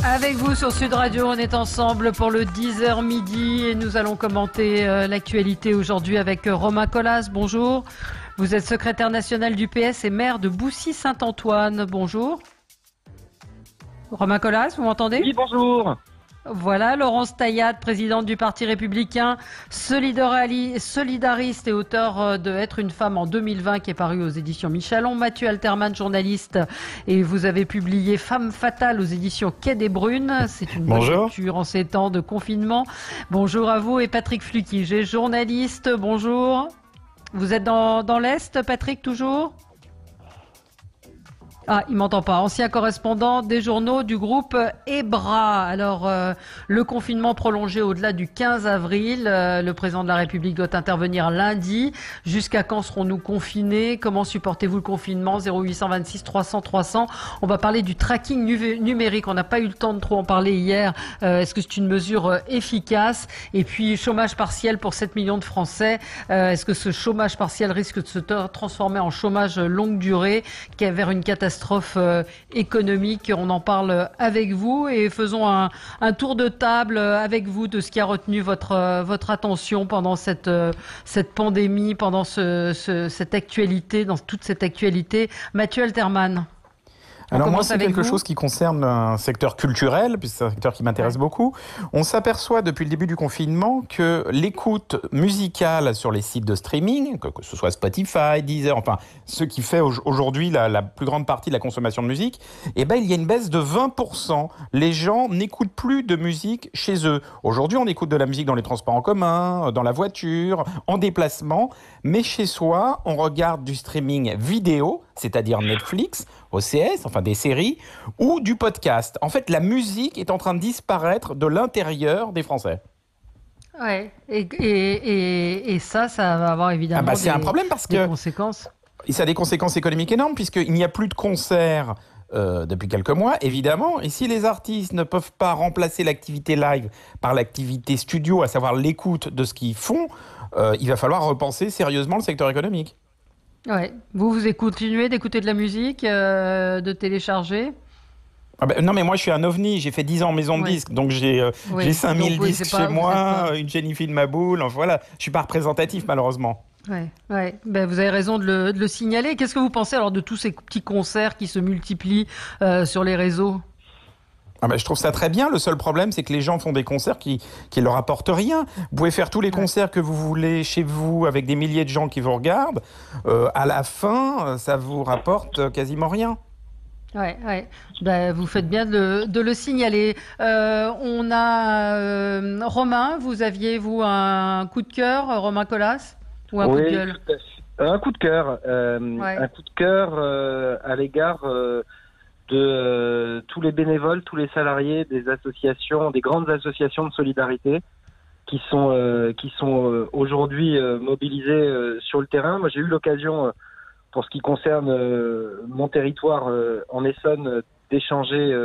Avec vous sur Sud Radio, on est ensemble pour le 10h midi et nous allons commenter l'actualité aujourd'hui avec Romain Colas. Bonjour. Vous êtes secrétaire national du PS et maire de Boussy-Saint-Antoine. Bonjour. Romain Colas, vous m'entendez ? Oui, bonjour. Voilà, Laurence Taillat, présidente du Parti républicain, solidariste et auteur de Être une femme en 2020 qui est paru aux éditions Michalon. Mathieu Alterman, journaliste, et vous avez publié Femme fatale aux éditions Quai des Brunes. C'est une bonne lecture en ces temps de confinement. Bonjour à vous. Et Patrick Fluckige, journaliste. Bonjour. Vous êtes dans l'Est, Patrick, toujours ? Ah, il m'entend pas. Ancien correspondant des journaux du groupe EBRA. Alors, le confinement prolongé au-delà du 15 avril. Le président de la République doit intervenir lundi. Jusqu'à quand serons-nous confinés ? Comment supportez-vous le confinement ? 0826 300 300. On va parler du tracking numérique. On n'a pas eu le temps de trop en parler hier. Est-ce que c'est une mesure efficace ? Et puis, chômage partiel pour 7 millions de Français. Est-ce que ce chômage partiel risque de se transformer en chômage longue durée, vers une catastrophe économique? On en parle avec vous et faisons un tour de table avec vous de ce qui a retenu votre attention pendant cette pandémie, pendant cette actualité, dans toute cette actualité. Mathieu Alterman. Alors moi, c'est quelque chose qui concerne un secteur culturel, puisque c'est un secteur qui m'intéresse beaucoup. On s'aperçoit depuis le début du confinement que l'écoute musicale sur les sites de streaming, que ce soit Spotify, Deezer, enfin, ce qui fait aujourd'hui la plus grande partie de la consommation de musique, il y a une baisse de 20%. Les gens n'écoutent plus de musique chez eux. Aujourd'hui, on écoute de la musique dans les transports en commun, dans la voiture, en déplacement, mais chez soi, on regarde du streaming vidéo, c'est-à-dire Netflix, OCS, enfin des séries, ou du podcast. En fait, la musique est en train de disparaître de l'intérieur des Français. Ouais, et ça va avoir évidemment c'est un problème parce des conséquences. Ça a des conséquences économiques énormes, puisqu'il n'y a plus de concerts depuis quelques mois, évidemment. Et si les artistes ne peuvent pas remplacer l'activité live par l'activité studio, à savoir l'écoute de ce qu'ils font, il va falloir repenser sérieusement le secteur économique. Ouais. Vous continuez d'écouter de la musique, de télécharger ? Non, mais moi je suis un ovni, j'ai fait 10 ans en maison de disques, donc j'ai 5000 disques chez moi, une Jennifer de ma boule, enfin, voilà, je ne suis pas représentatif malheureusement. Ouais. Vous avez raison de le signaler. Qu'est-ce que vous pensez alors de tous ces petits concerts qui se multiplient sur les réseaux ? Je trouve ça très bien. Le seul problème, c'est que les gens font des concerts qui leur apportent rien. Vous pouvez faire tous les concerts que vous voulez chez vous avec des milliers de gens qui vous regardent. À la fin, ça vous rapporte quasiment rien. Ouais. Vous faites bien de le signaler. On a Romain. Vous aviez un coup de cœur, Romain Colas, ou un coup de gueule ? Un coup de cœur. Un coup de cœur à l'égard de tous les bénévoles, tous les salariés des associations, des grandes associations de solidarité qui sont aujourd'hui mobilisés sur le terrain. Moi, j'ai eu l'occasion, pour ce qui concerne mon territoire en Essonne, d'échanger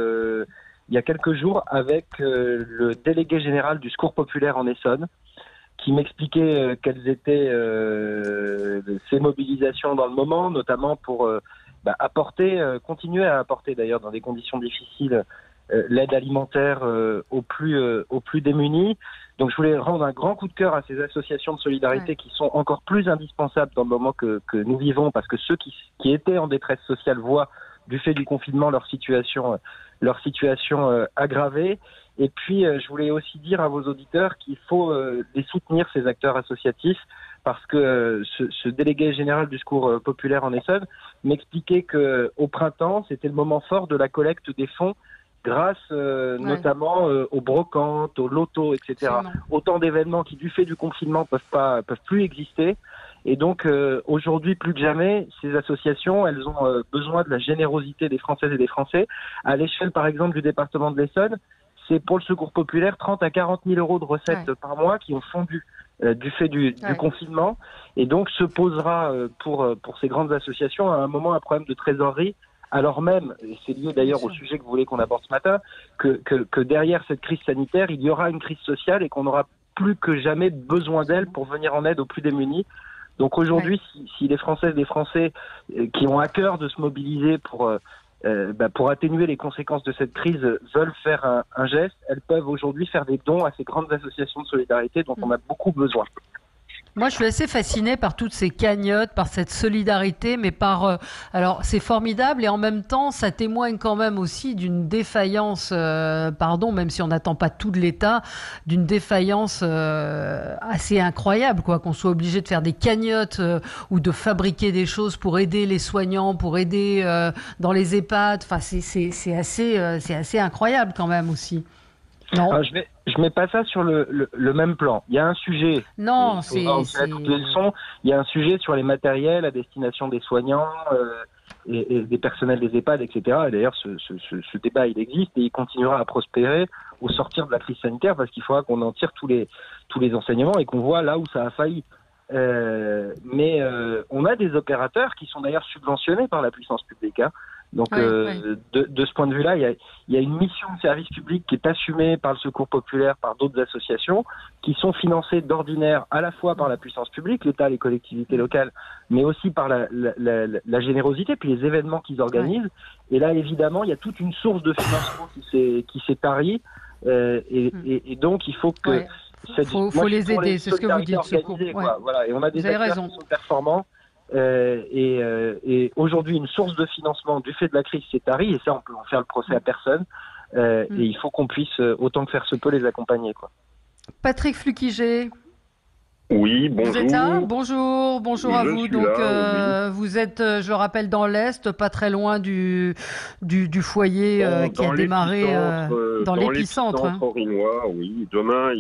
il y a quelques jours avec le délégué général du Secours populaire en Essonne, qui m'expliquait quelles étaient ces mobilisations dans le moment, notamment pour continuer à apporter d'ailleurs dans des conditions difficiles l'aide alimentaire aux plus démunis. Donc je voulais rendre un grand coup de cœur à ces associations de solidarité qui sont encore plus indispensables dans le moment que nous vivons, parce que ceux qui étaient en détresse sociale voient du fait du confinement leur situation aggravée. Et puis je voulais aussi dire à vos auditeurs qu'il faut les soutenir, ces acteurs associatifs, parce que ce délégué général du Secours populaire en Essonne m'expliquait qu'au printemps, c'était le moment fort de la collecte des fonds grâce notamment aux brocantes, aux lotos, etc. Absolument. Autant d'événements qui, du fait du confinement, peuvent plus exister. Et donc, aujourd'hui, plus que jamais, ces associations, elles ont besoin de la générosité des Françaises et des Français. À l'échelle, par exemple, du département de l'Essonne, c'est pour le Secours populaire 30 à 40 000 euros de recettes par mois qui ont fondu du fait du confinement. Et donc, se posera pour ces grandes associations à un moment un problème de trésorerie, alors même, et c'est lié d'ailleurs au sujet que vous voulez qu'on aborde ce matin, que derrière cette crise sanitaire, il y aura une crise sociale et qu'on aura plus que jamais besoin d'elle pour venir en aide aux plus démunis. Donc aujourd'hui, si les Françaises et les Français qui ont à cœur de se mobiliser pour pour atténuer les conséquences de cette crise, veulent faire un geste, elles peuvent aujourd'hui faire des dons à ces grandes associations de solidarité dont on a beaucoup besoin. Moi, je suis assez fascinée par toutes ces cagnottes, par cette solidarité, mais alors, c'est formidable et en même temps, ça témoigne quand même aussi d'une défaillance, même si on n'attend pas tout de l'État, d'une défaillance assez incroyable, quoi, qu'on soit obligé de faire des cagnottes ou de fabriquer des choses pour aider les soignants, pour aider dans les EHPAD. Enfin, c'est assez incroyable quand même aussi. Non. Alors, je mets pas ça sur le même plan. Il y a un sujet. Non, toutes les leçons. Il y a un sujet sur les matériels à destination des soignants et des personnels des EHPAD, etc. Et d'ailleurs, ce débat, il existe et il continuera à prospérer au sortir de la crise sanitaire parce qu'il faudra qu'on en tire tous les enseignements et qu'on voit là où ça a failli. Mais on a des opérateurs qui sont d'ailleurs subventionnés par la puissance publique. Hein. Donc, de ce point de vue-là, il y a une mission de service public qui est assumée par le Secours populaire, par d'autres associations, qui sont financées d'ordinaire à la fois par la puissance publique, l'État, les collectivités locales, mais aussi par la générosité, puis les événements qu'ils organisent. Ouais. Et là, évidemment, il y a toute une source de financement qui s'est tarie, et donc il faut que... Faut les aider, c'est ce que vous dites. Secours. Voilà. Et on a des acteurs qui sont performants. Et aujourd'hui, une source de financement du fait de la crise s'est tarie, et ça, on peut en faire le procès à personne. Et il faut qu'on puisse, autant que faire se peut, les accompagner. Quoi. Patrick Flukiger. Oui, bonjour. Vous êtes là ? Bonjour à vous. Donc, vous êtes, je rappelle, dans l'Est, pas très loin du foyer qui a démarré dans l'épicentre. Dans Orinois, oui. Demain,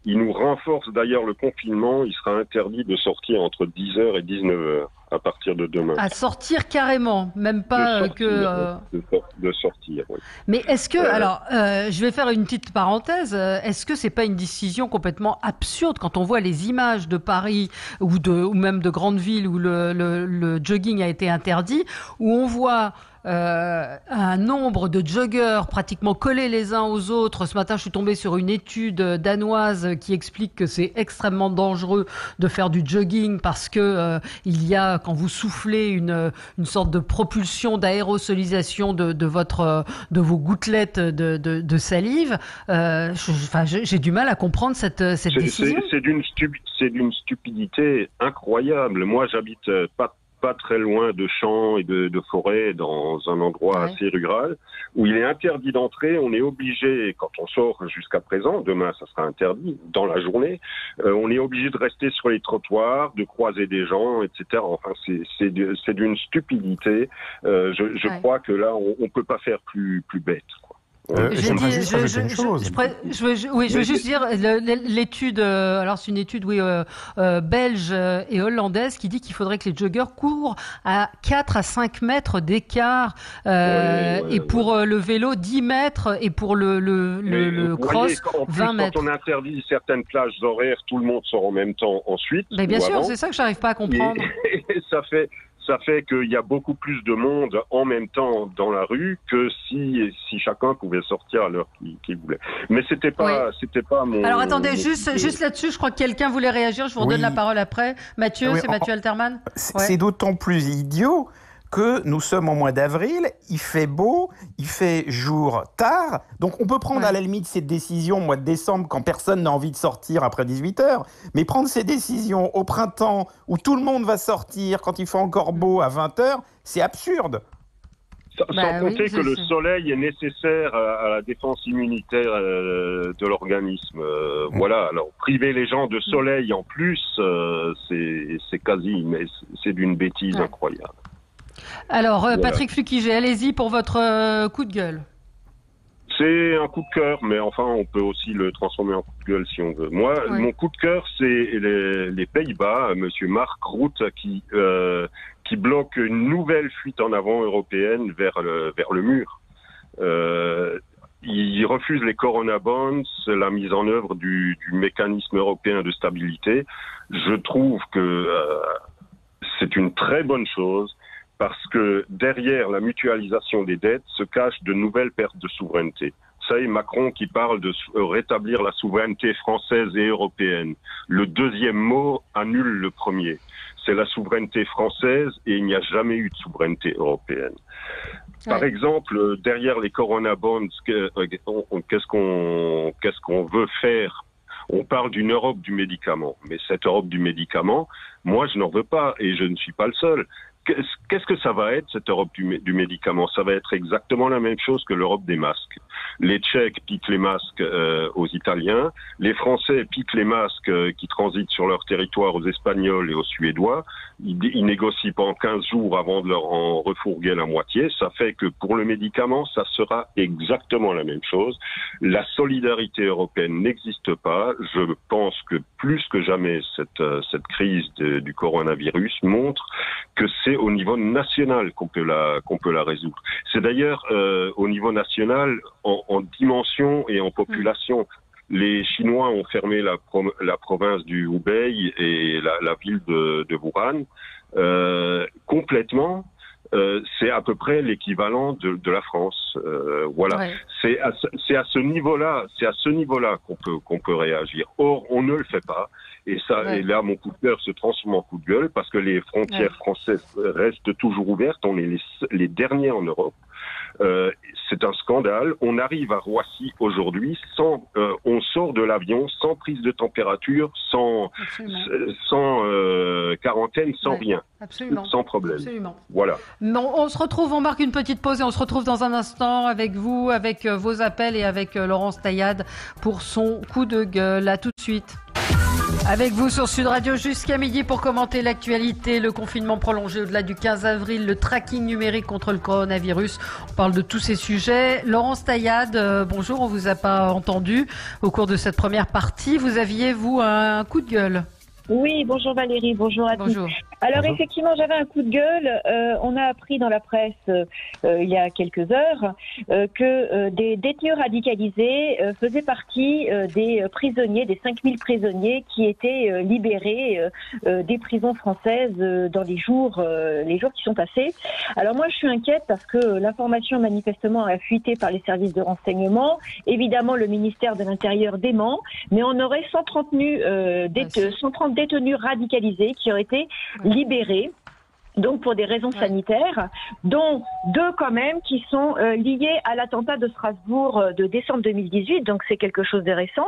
il nous renforce d'ailleurs le confinement. Il sera interdit de sortir entre 10h et 19h à partir de demain. À sortir carrément, même pas de sortir, oui. Mais est-ce que, alors, je vais faire une petite parenthèse, est-ce que c'est pas une décision complètement absurde quand on voit les images de Paris ou même de grandes villes où le jogging a été interdit, où on voit un nombre de joggeurs pratiquement collés les uns aux autres. Ce matin, je suis tombée sur une étude danoise qui explique que c'est extrêmement dangereux de faire du jogging parce que il y a, quand vous soufflez, une sorte de propulsion, d'aérosolisation de vos gouttelettes de salive. J'ai du mal à comprendre cette décision. C'est d'une stupidité incroyable. Moi, j'habite pas très loin de champs et de forêts, dans un endroit assez rural, où il est interdit d'entrer. On est obligé, quand on sort jusqu'à présent, demain ça sera interdit, dans la journée, on est obligé de rester sur les trottoirs, de croiser des gens, etc. Enfin, c'est d'une stupidité. Je crois que là, on peut pas faire plus bête, quoi. Je veux juste dire l'étude. Alors c'est une étude, belge et hollandaise qui dit qu'il faudrait que les joggeurs courent à 4 à 5 mètres d'écart, et pour le vélo 10 mètres et pour le cross 20 mètres. Quand on interdit certaines plages horaires, tout le monde sort en même temps ensuite. Mais bien sûr, c'est ça que j'arrive pas à comprendre. Et ça fait qu'il y a beaucoup plus de monde en même temps dans la rue que si chacun pouvait sortir à l'heure qu'il voulait. Mais c'était pas mon... Alors attendez, juste là-dessus, je crois que quelqu'un voulait réagir. Je vous redonne la parole après. Mathieu, c'est Mathieu Alterman. C'est d'autant plus idiot que nous sommes au mois d'avril, il fait beau, il fait jour tard, donc on peut prendre à la limite cette décision au mois de décembre quand personne n'a envie de sortir après 18h, mais prendre ces décisions au printemps où tout le monde va sortir quand il fait encore beau à 20h, c'est absurde. Sans compter que le soleil est nécessaire à la défense immunitaire de l'organisme. Voilà, alors priver les gens de soleil en plus, c'est quasi, mais c'est d'une bêtise incroyable. Alors, Patrick Flukiger, allez-y pour votre coup de gueule. C'est un coup de cœur, mais enfin, on peut aussi le transformer en coup de gueule si on veut. Moi, mon coup de cœur, c'est les Pays-Bas, monsieur Mark Rutte, qui bloque une nouvelle fuite en avant européenne vers le mur. Il refuse les Corona Bonds, la mise en œuvre du mécanisme européen de stabilité. Je trouve que c'est une très bonne chose, parce que derrière la mutualisation des dettes se cachent de nouvelles pertes de souveraineté. Ça, et Macron qui parle de rétablir la souveraineté française et européenne. Le deuxième mot annule le premier. c'est la souveraineté française et il n'y a jamais eu de souveraineté européenne. Par exemple, derrière les Corona Bonds, qu'est-ce qu'on veut faire? On parle d'une Europe du médicament, mais cette Europe du médicament, moi je n'en veux pas et je ne suis pas le seul. Qu'est-ce que ça va être, cette Europe du médicament? Ça va être exactement la même chose que l'Europe des masques. Les Tchèques piquent les masques aux Italiens, les Français piquent les masques qui transitent sur leur territoire aux Espagnols et aux Suédois. Ils négocient pendant 15 jours avant de leur en refourguer la moitié. Ça fait que pour le médicament, ça sera exactement la même chose. La solidarité européenne n'existe pas. Je pense que plus que jamais, cette crise du coronavirus montre que c'est au niveau national qu'on peut la résoudre. C'est d'ailleurs au niveau national, en dimension et en population. Les Chinois ont fermé la province du Hubei et la ville de Wuhan complètement. C'est à peu près l'équivalent de la France. Voilà. Ouais. C'est à ce niveau-là qu'on peut réagir. Or, on ne le fait pas. Et ça, et là, mon coup de cœur se transforme en coup de gueule parce que les frontières françaises restent toujours ouvertes. On est les derniers en Europe. C'est un scandale. On arrive à Roissy aujourd'hui on sort de l'avion sans prise de température, sans quarantaine, sans rien. Absolument. Sans problème. Absolument. Voilà. Non, on se retrouve, on marque une petite pause et on se retrouve dans un instant avec vous, avec vos appels et avec Laurence Taillade pour son coup de gueule. À tout de suite. Avec vous sur Sud Radio jusqu'à midi pour commenter l'actualité, le confinement prolongé au-delà du 15 avril, le tracking numérique contre le coronavirus. On parle de tous ces sujets. Laurence Taillade, bonjour, on vous a pas entendu au cours de cette première partie. Vous aviez, vous, un coup de gueule? Oui, bonjour Valérie, bonjour à tous. Alors effectivement, j'avais un coup de gueule. On a appris dans la presse il y a quelques heures que des détenus radicalisés faisaient partie des prisonniers, des 5000 prisonniers qui étaient libérés des prisons françaises dans les jours qui sont passés. Alors moi, je suis inquiète parce que l'information manifestement a fuité par les services de renseignement. Évidemment, le ministère de l'Intérieur dément, mais on aurait 130 détenus radicalisés qui auraient été libérés, donc pour des raisons sanitaires, dont 2 quand même qui sont liés à l'attentat de Strasbourg de décembre 2018, donc c'est quelque chose de récent,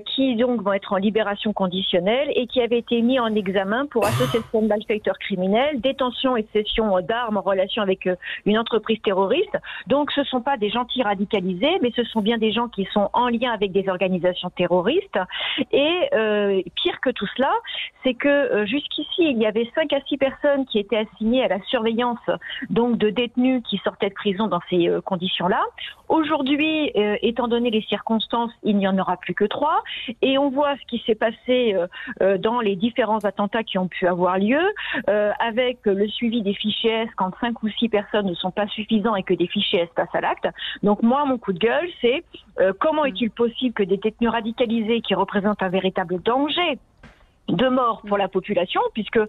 qui donc vont être en libération conditionnelle et qui avaient été mis en examen pour association de malfaiteurs criminels, détention et cession d'armes en relation avec une entreprise terroriste. Donc ce ne sont pas des gentils radicalisés, mais ce sont bien des gens qui sont en lien avec des organisations terroristes. Et pire que tout cela, c'est que jusqu'ici, il y avait 5 à 6 personnes qui étaient assignées à la surveillance donc de détenus qui sortaient de prison dans ces conditions-là. Aujourd'hui, étant donné les circonstances, il n'y en aura plus que 3. Et on voit ce qui s'est passé dans les différents attentats qui ont pu avoir lieu, avec le suivi des fichiers S quand 5 ou 6 personnes ne sont pas suffisants et que des fichiers S passent à l'acte. Donc moi, mon coup de gueule, c'est comment est-il possible que des détenus radicalisés qui représentent un véritable danger de mort pour la population, puisque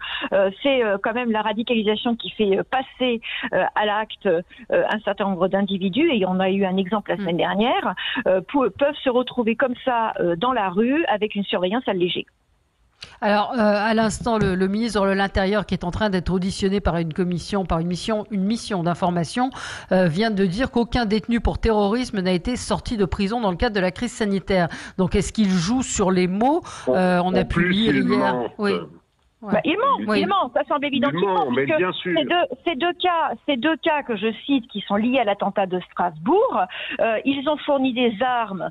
c'est quand même la radicalisation qui fait passer à l'acte un certain nombre d'individus, et on a eu un exemple la semaine dernière, peuvent se retrouver comme ça dans la rue avec une surveillance allégée. Alors, à l'instant, le ministre de l'Intérieur, qui est en train d'être auditionné par une mission d'information, vient de dire qu'aucun détenu pour terrorisme n'a été sorti de prison dans le cadre de la crise sanitaire. Donc, est-ce qu'il joue sur les mots? On a publié hier. Oui. Bah, il ment, ça semble évident qu'il ment, mais bien sûr. Ces deux cas que je cite qui sont liés à l'attentat de Strasbourg, ils ont fourni des armes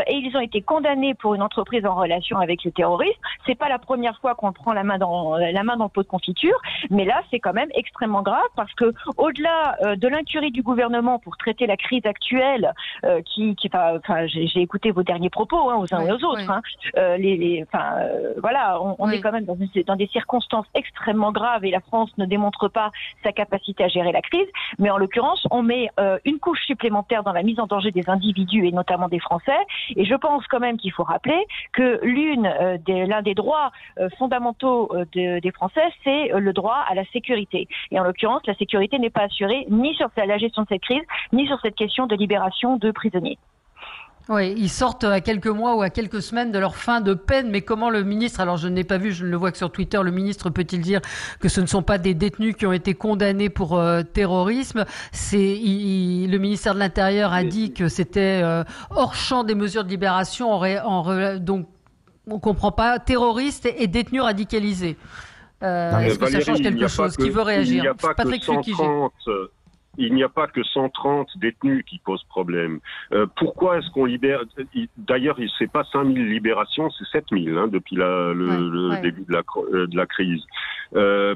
et ils ont été condamnés pour une entreprise en relation avec le terrorisme. C'est pas la première fois qu'on prend la main dans le pot de confiture, mais là c'est quand même extrêmement grave parce que au-delà de l'incurie du gouvernement pour traiter la crise actuelle, j'ai écouté vos derniers propos aux uns et aux autres. Voilà, on est quand même dans des circonstances extrêmement graves et la France ne démontre pas sa capacité à gérer la crise, mais en l'occurrence, on met une couche supplémentaire dans la mise en danger des individus et notamment des Français, et je pense quand même qu'il faut rappeler que l'un des droits fondamentaux des Français, c'est le droit à la sécurité. Et en l'occurrence, la sécurité n'est pas assurée ni sur la gestion de cette crise, ni sur cette question de libération de prisonniers. Oui, ils sortent à quelques mois ou à quelques semaines de leur fin de peine. Mais comment le ministre, alors je ne l'ai pas vu, je ne le vois que sur Twitter, le ministre peut-il dire que ce ne sont pas des détenus qui ont été condamnés pour terrorisme? Le ministère de l'Intérieur a dit que c'était hors champ des mesures de libération. Donc, on ne comprend pas. Terroristes et détenus radicalisés. Est-ce que ça change quelque chose? Qui veut réagir? Patrick Fukigi. Il n'y a pas que 130 détenus qui posent problème. Pourquoi est-ce qu'on libère... D'ailleurs, c'est pas 5000 libérations, c'est 7000 depuis le début de la crise.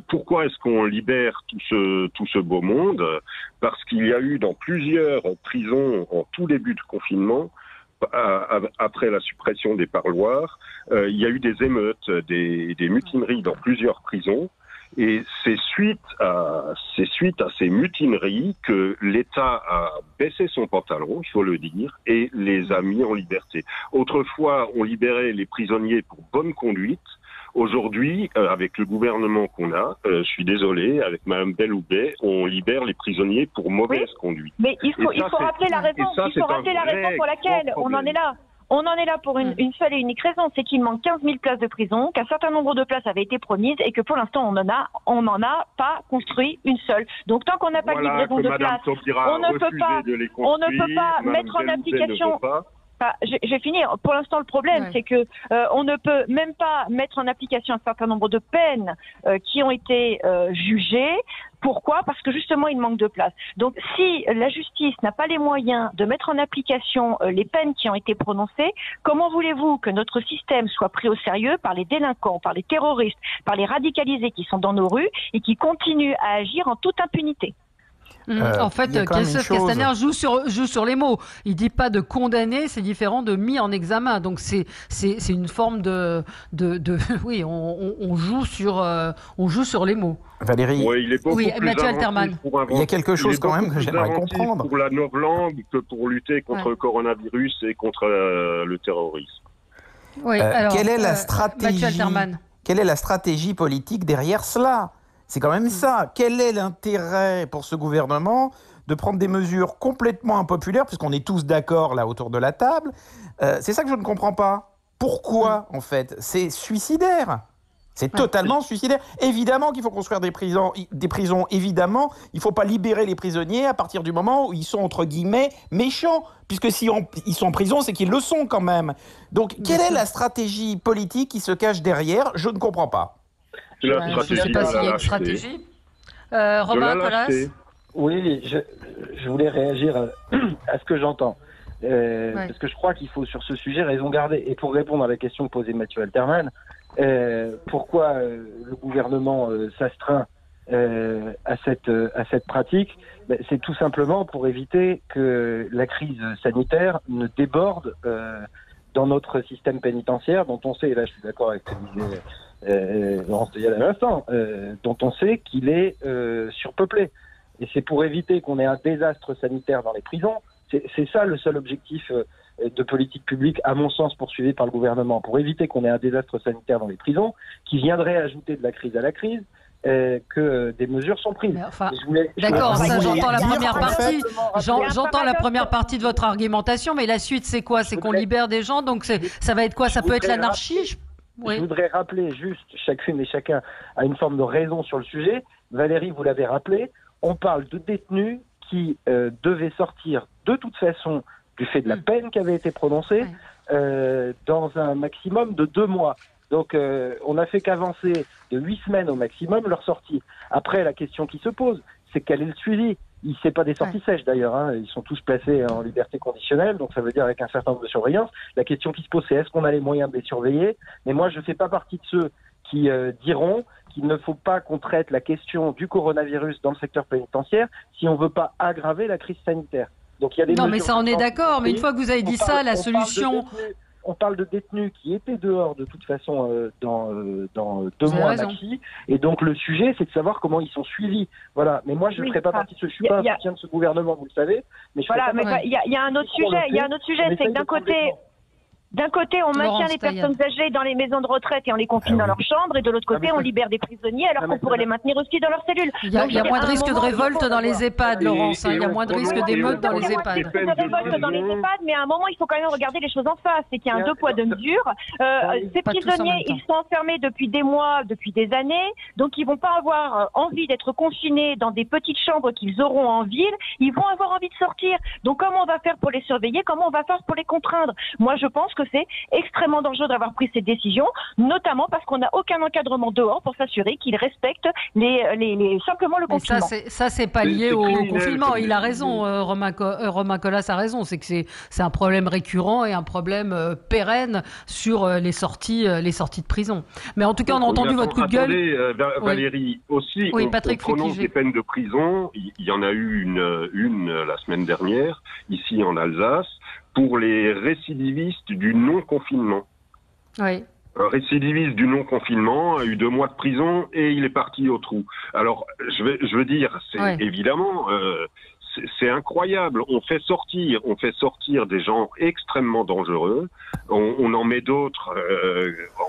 Pourquoi est-ce qu'on libère tout ce beau monde? Parce qu'il y a eu dans plusieurs prisons, en tout début de confinement, après la suppression des parloirs, il y a eu des émeutes, des mutineries dans plusieurs prisons. Et c'est suite à ces mutineries que l'État a baissé son pantalon, il faut le dire, et les a mis en liberté. Autrefois, on libérait les prisonniers pour bonne conduite. Aujourd'hui, avec le gouvernement qu'on a, je suis désolé, avec Mme Belloubet, on libère les prisonniers pour mauvaise conduite. Mais il faut rappeler la raison. Il faut rappeler la raison pour laquelle on en est là. On en est là pour une seule et unique raison, c'est qu'il manque 15 000 places de prison, qu'un certain nombre de places avaient été promises et que pour l'instant on n'en a pas construit une seule. Donc tant qu'on n'a pas de livraison de places, on ne peut pas mettre en application. Je vais finir. Pour l'instant, le problème, c'est que on ne peut même pas mettre en application un certain nombre de peines qui ont été jugées. Pourquoi? Parce que justement, il manque de place. Donc, si la justice n'a pas les moyens de mettre en application les peines qui ont été prononcées, comment voulez-vous que notre système soit pris au sérieux par les délinquants, par les terroristes, par les radicalisés qui sont dans nos rues et qui continuent à agir en toute impunité? En fait, Christophe Castaner joue sur les mots. Il dit pas de condamner, c'est différent de mis en examen. Donc c'est une forme oui, on joue sur les mots. Valérie. Oui, il est beaucoup plus Mathieu Alterman. Il y a quelque chose quand même que j'aimerais comprendre. Pour la novlangue que pour lutter contre le coronavirus et contre le terrorisme. Oui, alors, quelle est la stratégie? Mathieu Alterman. Quelle est la stratégie politique derrière cela? C'est quand même ça. Quel est l'intérêt pour ce gouvernement de prendre des mesures complètement impopulaires, puisqu'on est tous d'accord là autour de la table? C'est ça que je ne comprends pas. Pourquoi, en fait? C'est suicidaire. C'est totalement suicidaire. Évidemment qu'il faut construire des prisons. Évidemment, il ne faut pas libérer les prisonniers à partir du moment où ils sont, entre guillemets, méchants. Puisque si ils sont en prison, c'est qu'ils le sont quand même. Donc, quelle est la stratégie politique qui se cache derrière? Je ne comprends pas. Je ne sais pas s'il y a une stratégie. Romain Colas. Oui, je voulais réagir à ce que j'entends. Parce que je crois qu'il faut sur ce sujet raison garder. Et pour répondre à la question que posait Mathieu Alterman, pourquoi le gouvernement s'astreint à cette pratique? C'est tout simplement pour éviter que la crise sanitaire ne déborde dans notre système pénitentiaire, dont on sait, et là je suis d'accord avec ce que disait Laurence Deyal à l'instant, dont on sait qu'il est surpeuplé. Et c'est pour éviter qu'on ait un désastre sanitaire dans les prisons. C'est ça le seul objectif de politique publique, à mon sens, poursuivi par le gouvernement, pour éviter qu'on ait un désastre sanitaire dans les prisons, qui viendrait ajouter de la crise à la crise, que des mesures sont prises. D'accord, j'entends la première partie. J'entends la première partie de votre argumentation, mais la suite, c'est quoi? C'est qu'on libère des gens, donc ça va être quoi? Ça peut être l'anarchie? Je voudrais rappeler juste, chacune et chacun a une forme de raison sur le sujet. Valérie, vous l'avez rappelé, on parle de détenus qui devaient sortir de toute façon du fait de la peine qui avait été prononcée dans un maximum de 2 mois. Donc on n'a fait qu'avancer de 8 semaines au maximum leur sortie. Après, la question qui se pose, c'est quel est le suivi? C'est pas des sorties sèches d'ailleurs, ils sont tous placés en liberté conditionnelle, donc ça veut dire avec un certain nombre de surveillance. La question qui se pose, c'est est-ce qu'on a les moyens de les surveiller? Mais moi, je ne fais pas partie de ceux qui diront qu'il ne faut pas qu'on traite la question du coronavirus dans le secteur pénitentiaire si on ne veut pas aggraver la crise sanitaire. Donc, il y a des non, mais ça, on est d'accord, mais une fois que vous avez dit ça, la solution... On parle de détenus qui étaient dehors de toute façon dans 2 mois maxi. Et donc le sujet, c'est de savoir comment ils sont suivis. Voilà. Mais moi, je ne ferai pas partie de ce. Je suis pas un soutien de ce gouvernement, vous le savez. Mais il y a un autre sujet. Il y a un autre sujet, c'est que d'un côté. D'un côté, on maintient les personnes âgées dans les maisons de retraite et on les confine dans leurs chambres, et de l'autre côté, on libère des prisonniers alors qu'on pourrait les maintenir aussi dans leurs cellules. Il y a moins de risque de révolte dans les EHPAD, Laurence. Il y a moins de risque d'émeute dans les EHPAD. Il y a moins de risque de révolte dans les EHPAD, mais à un moment, il faut quand même regarder les choses en face. C'est qu'il y a un deux poids, deux mesures. Ces prisonniers, ils sont enfermés depuis des mois, depuis des années, donc ils vont pas avoir envie d'être confinés dans des petites chambres qu'ils auront en ville. Ils vont avoir envie de sortir. Donc comment on va faire pour les surveiller? Comment on va faire pour les contraindre? Moi, je pense que c'est extrêmement dangereux d'avoir pris cette décision, notamment parce qu'on n'a aucun encadrement dehors pour s'assurer qu'ils respectent simplement le confinement. Ça, c'est pas lié au confinement. Il a raison, Romain Colas a raison. C'est que c'est un problème récurrent et un problème pérenne sur les sorties de prison. Mais en tout cas, on a entendu votre coup de gueule. Valérie, aussi, on prononce des peines de prison. Il y en a eu une la semaine dernière, ici en Alsace, pour les récidivistes du non-confinement. Oui. Un récidiviste du non-confinement a eu 2 mois de prison et il est parti au trou. Alors, je veux dire, c'est évidemment, c'est incroyable. On fait sortir des gens extrêmement dangereux. On en met d'autres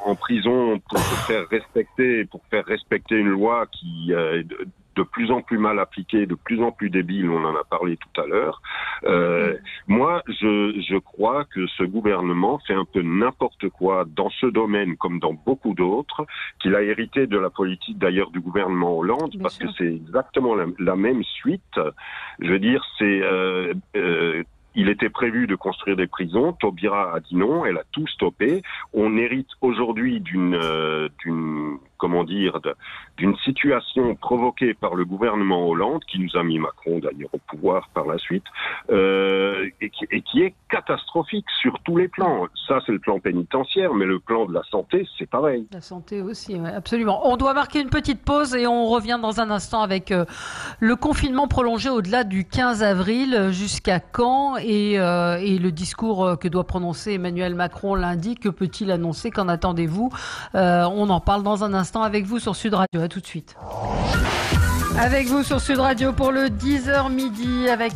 en prison pour faire respecter une loi qui de plus en plus mal appliquée, de plus en plus débile, on en a parlé tout à l'heure. Moi, je crois que ce gouvernement fait un peu n'importe quoi dans ce domaine comme dans beaucoup d'autres, qu'il a hérité de la politique d'ailleurs du gouvernement Hollande, parce que c'est exactement la même suite. Je veux dire, il était prévu de construire des prisons. Taubira a dit non, elle a tout stoppé. On hérite aujourd'hui d'une situation provoquée par le gouvernement Hollande, qui nous a mis Macron d'ailleurs au pouvoir par la suite, et qui est catastrophique sur tous les plans. Ça, c'est le plan pénitentiaire, mais le plan de la santé, c'est pareil. La santé aussi, ouais, absolument. On doit marquer une petite pause et on revient dans un instant avec le confinement prolongé au-delà du 15 avril. Jusqu'à quand? Et le discours que doit prononcer Emmanuel Macron lundi, que peut-il annoncer? Qu'en attendez-vous? On en parle dans un instant avec vous sur Sud Radio. À tout de suite. Avec vous sur Sud Radio pour le 10h midi avec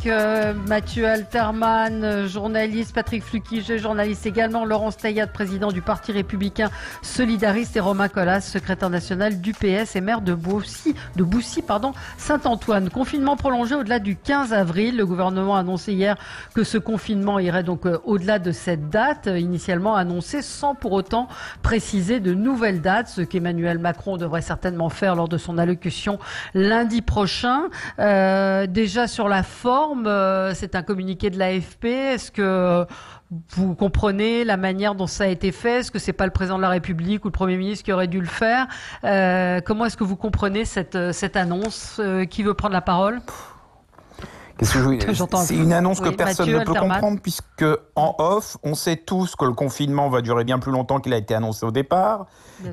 Mathieu Alterman, journaliste, Patrick Flukiger, journaliste également, Laurence Taillade, président du Parti républicain solidariste, et Romain Colas, secrétaire national du PS et maire de Boussy, Saint-Antoine. Confinement prolongé au-delà du 15 avril. Le gouvernement a annoncé hier que ce confinement irait donc au-delà de cette date, initialement annoncée, sans pour autant préciser de nouvelles dates, ce qu'Emmanuel Macron devrait certainement faire lors de son allocution lundi prochain. Déjà sur la forme, c'est un communiqué de l'AFP. Est-ce que vous comprenez la manière dont ça a été fait? Est-ce que c'est pas le président de la République ou le Premier ministre qui aurait dû le faire? Comment est-ce que vous comprenez cette annonce? Qui veut prendre la parole? C'est une annonce que personne ne peut comprendre, puisque en off, on sait tous que le confinement va durer bien plus longtemps qu'il a été annoncé au départ.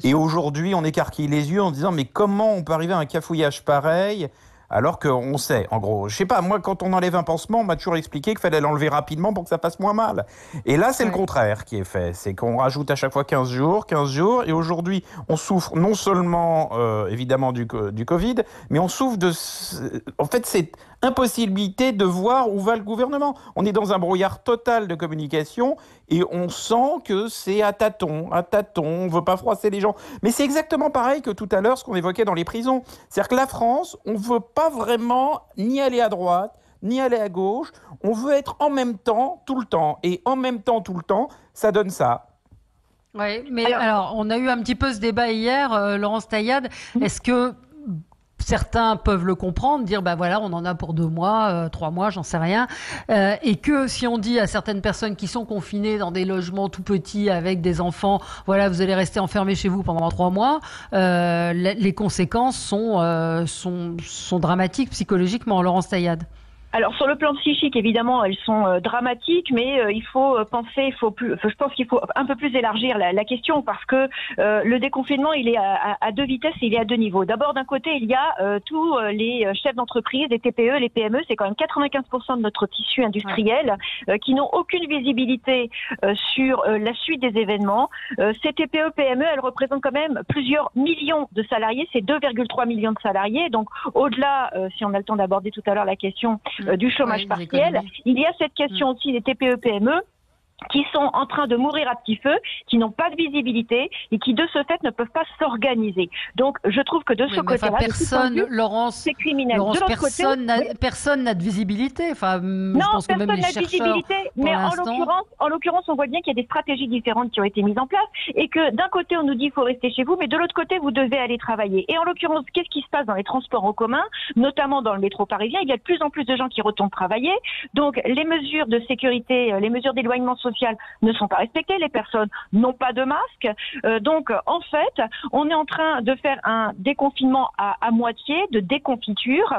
Et aujourd'hui, on écarquille les yeux en disant mais comment on peut arriver à un cafouillage pareil alors qu'on sait, en gros, je sais pas, moi quand on enlève un pansement, on m'a toujours expliqué qu'il fallait l'enlever rapidement pour que ça fasse moins mal. Et là, c'est le contraire qui est fait, c'est qu'on rajoute à chaque fois 15 jours, et aujourd'hui, on souffre non seulement évidemment du Covid, mais on souffre en fait, c'est impossibilité de voir où va le gouvernement. On est dans un brouillard total de communication et on sent que c'est à tâtons, on ne veut pas froisser les gens. Mais c'est exactement pareil que tout à l'heure, ce qu'on évoquait dans les prisons. C'est-à-dire que la France, on ne veut pas vraiment ni aller à droite, ni aller à gauche. On veut être en même temps, tout le temps. Et en même temps, tout le temps, ça donne ça. Oui, mais alors, on a eu un petit peu ce débat hier, Laurence Taillade. Est-ce que certains peuvent le comprendre, dire bah voilà, on en a pour 2 mois, 3 mois, j'en sais rien, et que si on dit à certaines personnes qui sont confinées dans des logements tout petits avec des enfants, voilà, vous allez rester enfermés chez vous pendant 3 mois, les conséquences sont dramatiques psychologiquement. Laurence Taillade. Alors sur le plan psychique, évidemment, elles sont dramatiques, mais je pense qu'il faut un peu plus élargir la question, parce que le déconfinement, il est à 2 vitesses, et il est à 2 niveaux. D'abord, d'un côté, il y a tous les chefs d'entreprise, les TPE, les PME, c'est quand même 95% de notre tissu industriel, qui n'ont aucune visibilité sur la suite des événements. Ces TPE, PME, elles représentent quand même plusieurs millions de salariés, c'est 2,3 millions de salariés, donc au-delà, si on a le temps d'aborder tout à l'heure la question du chômage partiel. Il y a cette question aussi des TPE-PME qui sont en train de mourir à petit feu, qui n'ont pas de visibilité et qui, de ce fait, ne peuvent pas s'organiser. Donc, je trouve que de ce côté-là, c'est criminel. Laurence, personne n'a de visibilité. Enfin, non, je pense que même les chercheurs, visibilité, mais en l'occurrence, on voit bien qu'il y a des stratégies différentes qui ont été mises en place et que d'un côté, on nous dit il faut rester chez vous, mais de l'autre côté, vous devez aller travailler. Et en l'occurrence, qu'est-ce qui se passe dans les transports en commun, notamment dans le métro parisien? Il y a de plus en plus de gens qui retournent travailler. Donc, les mesures de sécurité, les mesures d'éloignement social ne sont pas respectées, les personnes n'ont pas de masque. Donc, en fait, on est en train de faire un déconfinement à moitié, de déconfiture.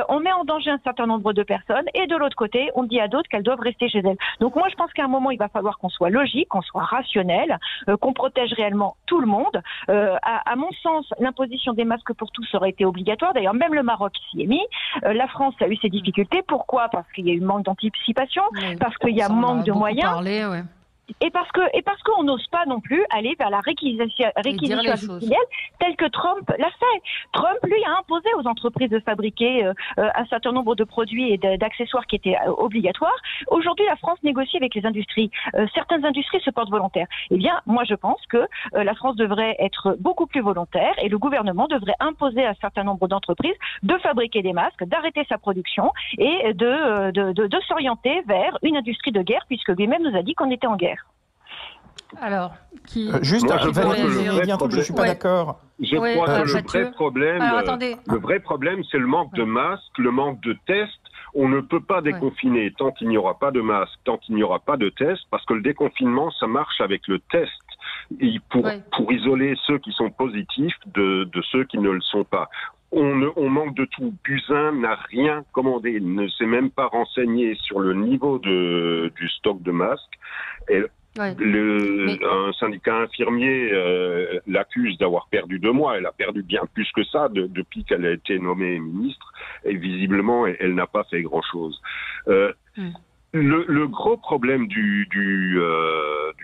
On met en danger un certain nombre de personnes et de l'autre côté, on dit à d'autres qu'elles doivent rester chez elles. Donc moi, je pense qu'à un moment, il va falloir qu'on soit logique, qu'on soit rationnel, qu'on protège réellement tout le monde. À mon sens, l'imposition des masques pour tous aurait été obligatoire. D'ailleurs, même le Maroc s'y est mis. La France a eu ses difficultés. Pourquoi? Parce qu'il y a eu manque d'anticipation, parce qu'il y a manque de moyens. Ouais. Et parce qu'on n'ose pas non plus aller vers la réquisition industrielle telle que Trump l'a fait. Trump, lui, a imposé aux entreprises de fabriquer un certain nombre de produits et d'accessoires qui étaient obligatoires. Aujourd'hui, la France négocie avec les industries. Certaines industries se portent volontaires. Eh bien, moi, je pense que la France devrait être beaucoup plus volontaire et le gouvernement devrait imposer à un certain nombre d'entreprises de fabriquer des masques, d'arrêter sa production et de s'orienter vers une industrie de guerre, puisque lui-même nous a dit qu'on était en guerre. Alors, juste, Valérie, il y a un truc, je ne suis pas d'accord. Je crois que le vrai problème, c'est le manque de masques, le manque de tests. On ne peut pas déconfiner tant qu'il n'y aura pas de masques, tant qu'il n'y aura pas de tests, parce que le déconfinement, ça marche avec le test. Et pour isoler ceux qui sont positifs de ceux qui ne le sont pas. On manque de tout. Buzyn n'a rien commandé, ne s'est même pas renseigné sur le niveau du stock de masques. Et un syndicat infirmier l'accuse d'avoir perdu 2 mois. Elle a perdu bien plus que ça depuis qu'elle a été nommée ministre. Et visiblement, elle n'a pas fait grand-chose. Le gros problème du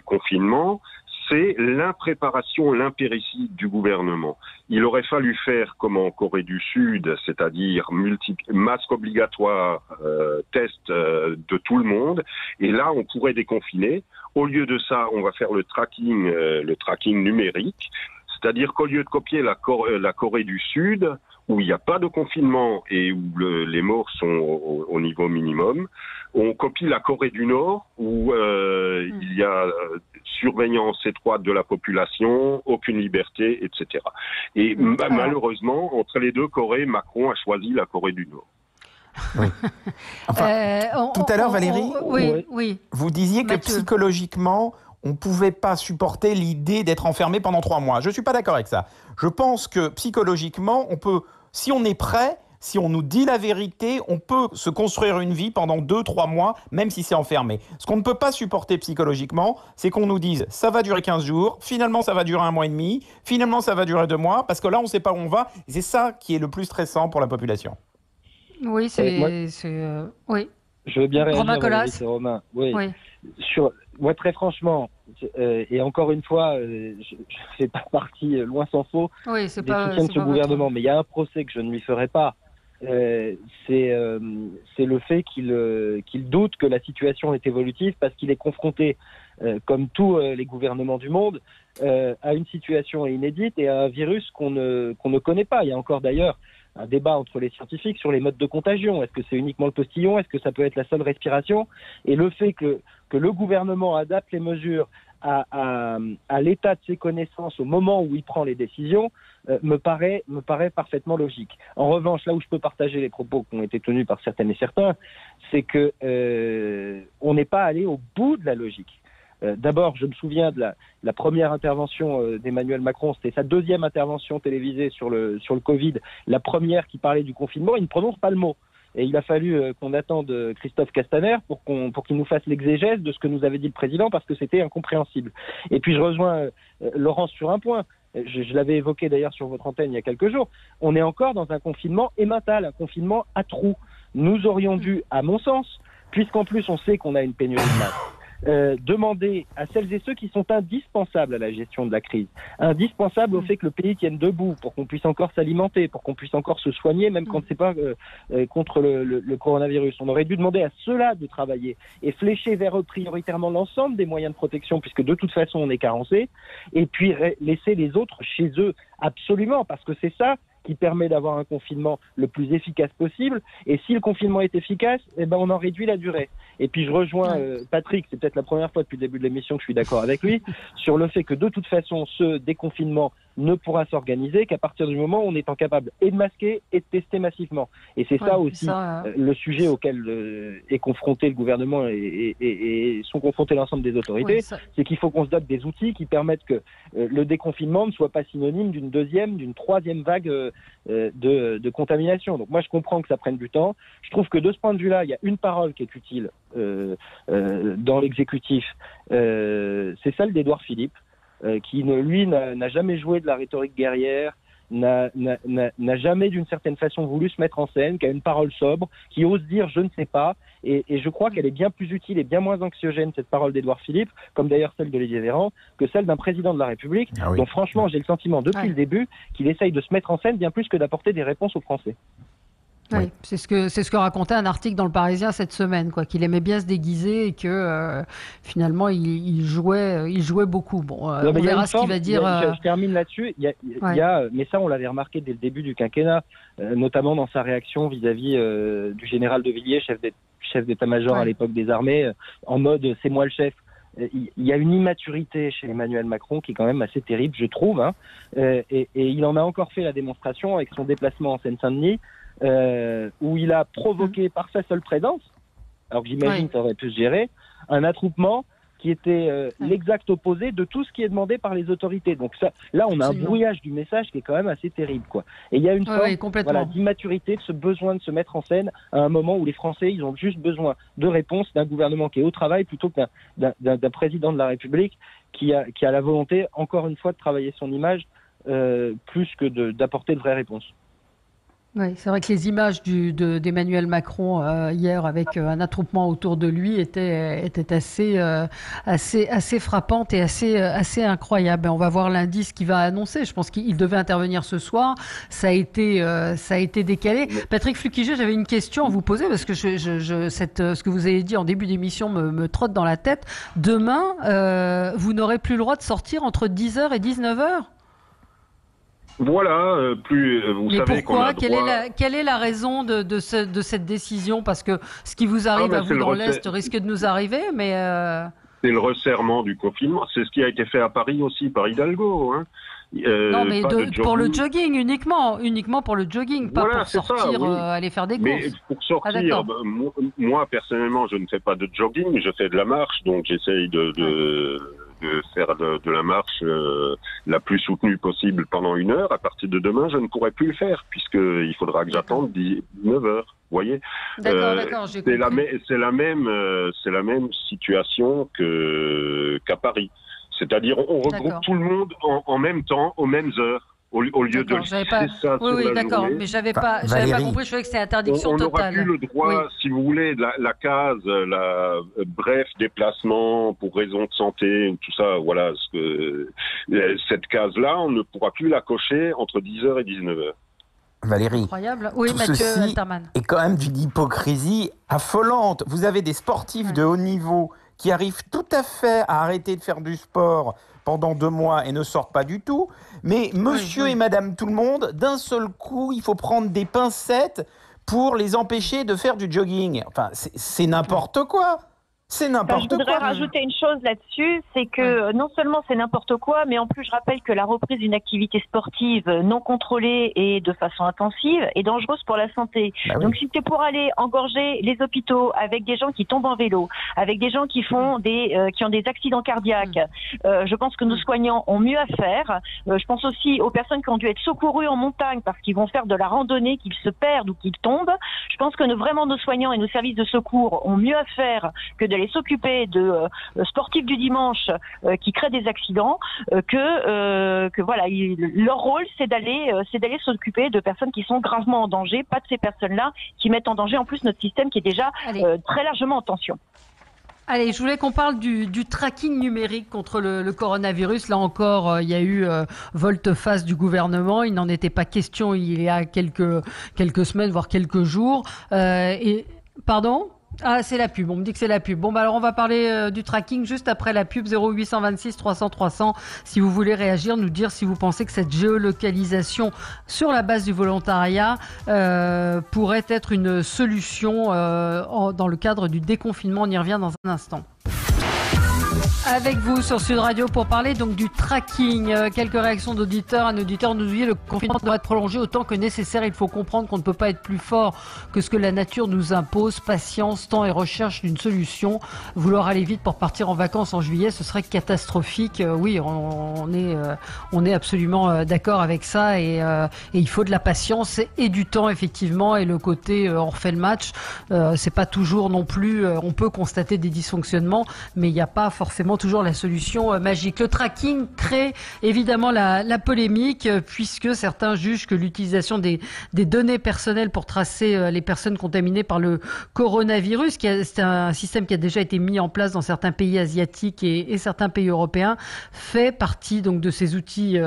confinement, c'est l'impréparation, l'impéritie du gouvernement. Il aurait fallu faire comme en Corée du Sud, c'est-à-dire masque obligatoire, test de tout le monde, et là on pourrait déconfiner. Au lieu de ça, on va faire le tracking numérique, c'est-à-dire qu'au lieu de copier la Corée du Sud, où il n'y a pas de confinement et où les morts sont au niveau minimum, on copie la Corée du Nord, où il y a surveillance étroite de la population, aucune liberté, etc. Et malheureusement, entre les deux Corées, Macron a choisi la Corée du Nord. Oui. Enfin, tout à l'heure, Valérie, vous disiez que psychologiquement, on ne pouvait pas supporter l'idée d'être enfermé pendant 3 mois. Je ne suis pas d'accord avec ça. Je pense que psychologiquement, on peut, si on est prêt, si on nous dit la vérité, on peut se construire une vie pendant 2-3 mois, même si c'est enfermé. Ce qu'on ne peut pas supporter psychologiquement, c'est qu'on nous dise ça va durer 15 jours, finalement ça va durer 1 mois et demi, finalement ça va durer 2 mois, parce que là on ne sait pas où on va. C'est ça qui est le plus stressant pour la population. Oui, oui. Je veux bien réagir, c'est Romain. Oui. Moi, très franchement, et encore une fois, je ne fais pas partie, loin s'en faut, des soutiens de ce gouvernement, mais il y a un procès que je ne lui ferai pas. C'est le fait qu'il doute que la situation est évolutive parce qu'il est confronté, comme tous les gouvernements du monde, à une situation inédite et à un virus qu'on ne connaît pas. Il y a encore d'ailleurs un débat entre les scientifiques sur les modes de contagion. Est-ce que c'est uniquement le postillon? Est-ce que ça peut être la seule respiration? Et le fait que le gouvernement adapte les mesures à l'état de ses connaissances au moment où il prend les décisions me paraît parfaitement logique. En revanche, là où je peux partager les propos qui ont été tenus par certaines et certains, c'est que on n'est pas allé au bout de la logique. D'abord, je me souviens de la première intervention d'Emmanuel Macron, c'était sa 2e intervention télévisée sur le Covid, la première qui parlait du confinement, il ne prononce pas le mot. Et il a fallu qu'on attende Christophe Castaner pour qu'il nous fasse l'exégèse de ce que nous avait dit le président, parce que c'était incompréhensible. Et puis je rejoins Laurence sur un point, je l'avais évoqué d'ailleurs sur votre antenne il y a quelques jours, on est encore dans un confinement émental, un confinement à trous. Nous aurions dû, à mon sens, puisqu'en plus on sait qu'on a une pénurie de masques, demander à celles et ceux qui sont indispensables à la gestion de la crise, indispensables au fait que le pays tienne debout, pour qu'on puisse encore s'alimenter, pour qu'on puisse encore se soigner, même quand c'est pas contre le coronavirus. On aurait dû demander à ceux-là de travailler et flécher vers eux prioritairement l'ensemble des moyens de protection, puisque de toute façon on est carencé, et puis laisser les autres chez eux, absolument, parce que c'est ça qui permet d'avoir un confinement le plus efficace possible. Et si le confinement est efficace, eh ben on en réduit la durée. Et puis je rejoins Patrick, c'est peut-être la première fois depuis le début de l'émission que je suis d'accord avec lui, sur le fait que de toute façon, ce déconfinement ne pourra s'organiser qu'à partir du moment où on est capable et de masquer et de tester massivement. Et c'est ça aussi le sujet auquel est confronté le gouvernement et sont confrontés l'ensemble des autorités, c'est qu'il faut qu'on se dote des outils qui permettent que le déconfinement ne soit pas synonyme d'une deuxième, d'une troisième vague de contamination. Donc moi je comprends que ça prenne du temps. Je trouve que de ce point de vue-là, il y a une parole qui est utile dans l'exécutif, c'est celle d'Édouard Philippe, qui lui n'a jamais joué de la rhétorique guerrière, n'a jamais d'une certaine façon voulu se mettre en scène, qui a une parole sobre, qui ose dire je ne sais pas, et je crois qu'elle est bien plus utile et bien moins anxiogène, cette parole d'Édouard Philippe, comme d'ailleurs celle d'Olivier Véran, que celle d'un président de la République, dont franchement j'ai le sentiment depuis le début qu'il essaye de se mettre en scène bien plus que d'apporter des réponses aux Français. Oui, c'est ce que racontait un article dans Le Parisien cette semaine, qu'il aimait bien se déguiser et que finalement il jouait beaucoup. Bon, on verra ce qu'il va dire. Je termine là-dessus. Mais ça, on l'avait remarqué dès le début du quinquennat, notamment dans sa réaction vis-à-vis du général de Villiers, chef d'état-major à l'époque des armées, en mode c'est moi le chef. Il y a une immaturité chez Emmanuel Macron qui est quand même assez terrible, je trouve. Et il en a encore fait la démonstration avec son déplacement en Seine-Saint-Denis, où il a provoqué par sa seule présence, alors que j'imagine que ça aurait pu se gérer, un attroupement qui était l'exact opposé de tout ce qui est demandé par les autorités. Donc ça, là, on a un brouillage du message qui est quand même assez terrible, Et il y a une forme d'immaturité, de ce besoin de se mettre en scène à un moment où les Français, ils ont juste besoin de réponses d'un gouvernement qui est au travail plutôt que d'un président de la République qui a la volonté, encore une fois, de travailler son image plus que d'apporter de vraies réponses. Oui, c'est vrai que les images d'Emmanuel Macron hier avec un attroupement autour de lui étaient assez frappantes et assez incroyables. On va voir lundi ce qu'il va annoncer. Je pense qu'il devait intervenir ce soir. Ça a été décalé. Patrick Flukiger, j'avais une question à vous poser parce que ce que vous avez dit en début d'émission me trotte dans la tête. Demain, vous n'aurez plus le droit de sortir entre 10h et 19h ? Voilà, vous savez qu'on a pourquoi quelle est la raison de cette décision? Parce que ce qui vous arrive à vous dans l'Est risque de nous arriver, mais... C'est le resserrement du confinement. C'est ce qui a été fait à Paris aussi, par Hidalgo. Non, mais pour le jogging uniquement pour le jogging, pas pour sortir, aller faire des courses. Mais pour sortir, moi personnellement, je ne fais pas de jogging, je fais de la marche, donc j'essaye de faire de la marche la plus soutenue possible pendant 1 heure. À partir de demain, je ne pourrai plus le faire, puisqu'il faudra que j'attende 19 heures. Vous voyez, c'est la même situation qu'à Paris. C'est-à-dire, on regroupe tout le monde en même temps, aux mêmes heures. Au lieu de ça d'accord, journée. Mais j'avais pas compris, je savais que c'était interdiction totale. On n'aura plus le droit, si vous voulez, la case, bref, déplacement pour raison de santé, tout ça, voilà, cette case-là, on ne pourra plus la cocher entre 10h et 19h. Valérie, incroyable. Oui, tout Mathieu ceci Alterman. est quand même d'une hypocrisie affolante. Vous avez des sportifs de haut niveau qui arrivent tout à fait à arrêter de faire du sport pendant 2 mois et ne sortent pas du tout. Mais monsieur et madame tout le monde, d'un seul coup, il faut prendre des pincettes pour les empêcher de faire du jogging. Enfin, c'est n'importe quoi. C'est n'importe quoi. Je voudrais rajouter une chose là-dessus, c'est que non seulement c'est n'importe quoi, mais en plus je rappelle que la reprise d'une activité sportive non contrôlée et de façon intensive est dangereuse pour la santé. Donc si c'est pour aller engorger les hôpitaux avec des gens qui tombent en vélo, avec des gens qui ont des accidents cardiaques, je pense que nos soignants ont mieux à faire. Je pense aussi aux personnes qui ont dû être secourues en montagne parce qu'ils vont faire de la randonnée, qu'ils se perdent ou qu'ils tombent. Je pense que vraiment nos soignants et nos services de secours ont mieux à faire que d'aller s'occuper de sportifs du dimanche qui créent des accidents, que voilà, leur rôle c'est d'aller s'occuper de personnes qui sont gravement en danger, pas de ces personnes-là qui mettent en danger en plus notre système qui est déjà très largement en tension. Allez, je voulais qu'on parle du tracking numérique contre le coronavirus. Là encore, il y a eu volte-face du gouvernement. Il n'en était pas question il y a quelques semaines, voire quelques jours. Pardon ? Ah, c'est la pub. On me dit que c'est la pub. Bon, bah alors on va parler du tracking juste après la pub. 0826 300 300. Si vous voulez réagir, nous dire si vous pensez que cette géolocalisation sur la base du volontariat pourrait être une solution dans le cadre du déconfinement. On y revient dans un instant. Avec vous sur Sud Radio pour parler donc du tracking. Quelques réactions d'auditeurs. Un auditeur nous dit le confinement doit être prolongé autant que nécessaire. Il faut comprendre qu'on ne peut pas être plus fort que ce que la nature nous impose. Patience, temps et recherche d'une solution. Vouloir aller vite pour partir en vacances en juillet, ce serait catastrophique. Oui, on est absolument d'accord avec ça et il faut de la patience et du temps effectivement. Et le côté on refait le match, c'est pas toujours non plus. On peut constater des dysfonctionnements, mais il n'y a pas forcément toujours la solution magique. Le tracking crée évidemment la polémique puisque certains jugent que l'utilisation des données personnelles pour tracer les personnes contaminées par le coronavirus, c'est un système qui a déjà été mis en place dans certains pays asiatiques et certains pays européens, fait partie donc de ces outils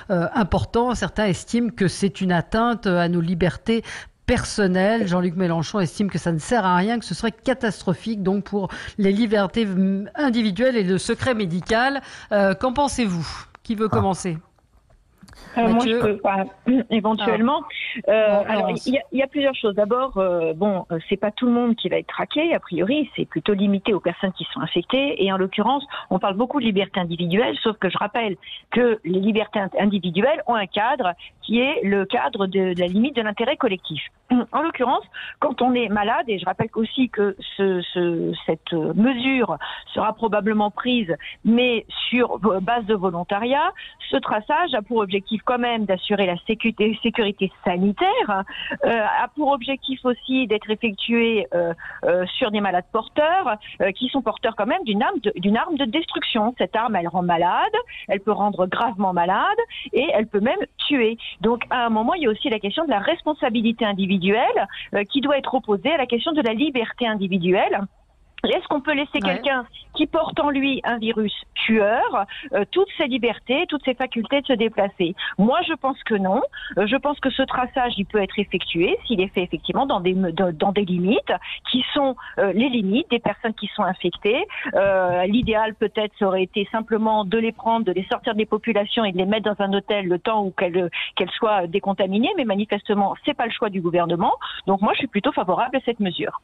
importants. Certains estiment que c'est une atteinte à nos libertés personnel. Jean-Luc Mélenchon estime que ça ne sert à rien, que ce serait catastrophique donc pour les libertés individuelles et le secret médical. Qu'en pensez-vous ? Qui veut commencer ? Moi, je peux pas, éventuellement. Alors, il y a plusieurs choses. D'abord, c'est pas tout le monde qui va être traqué. A priori, c'est plutôt limité aux personnes qui sont infectées. Et en l'occurrence, on parle beaucoup de liberté individuelle, sauf que je rappelle que les libertés individuelles ont un cadre qui est le cadre de la limite de l'intérêt collectif. En l'occurrence, quand on est malade, et je rappelle aussi que cette mesure sera probablement prise, mais sur base de volontariat, ce traçage a pour objectif quand même d'assurer la sécurité sanitaire, a pour objectif aussi d'être effectué sur des malades porteurs qui sont porteurs quand même d'une arme de destruction. Cette arme, elle rend malade, elle peut rendre gravement malade et elle peut même tuer. Donc à un moment, il y a aussi la question de la responsabilité individuelle qui doit être opposée à la question de la liberté individuelle. Est-ce qu'on peut laisser quelqu'un qui porte en lui un virus tueur toutes ses libertés, toutes ses facultés de se déplacer? Moi, je pense que non. Je pense que ce traçage, il peut être effectué s'il est fait effectivement dans des limites qui sont les limites des personnes qui sont infectées. L'idéal peut-être ça aurait été simplement de les prendre, de les sortir des populations et de les mettre dans un hôtel le temps où qu'elles soient décontaminées. Mais manifestement, c'est pas le choix du gouvernement. Donc moi, je suis plutôt favorable à cette mesure.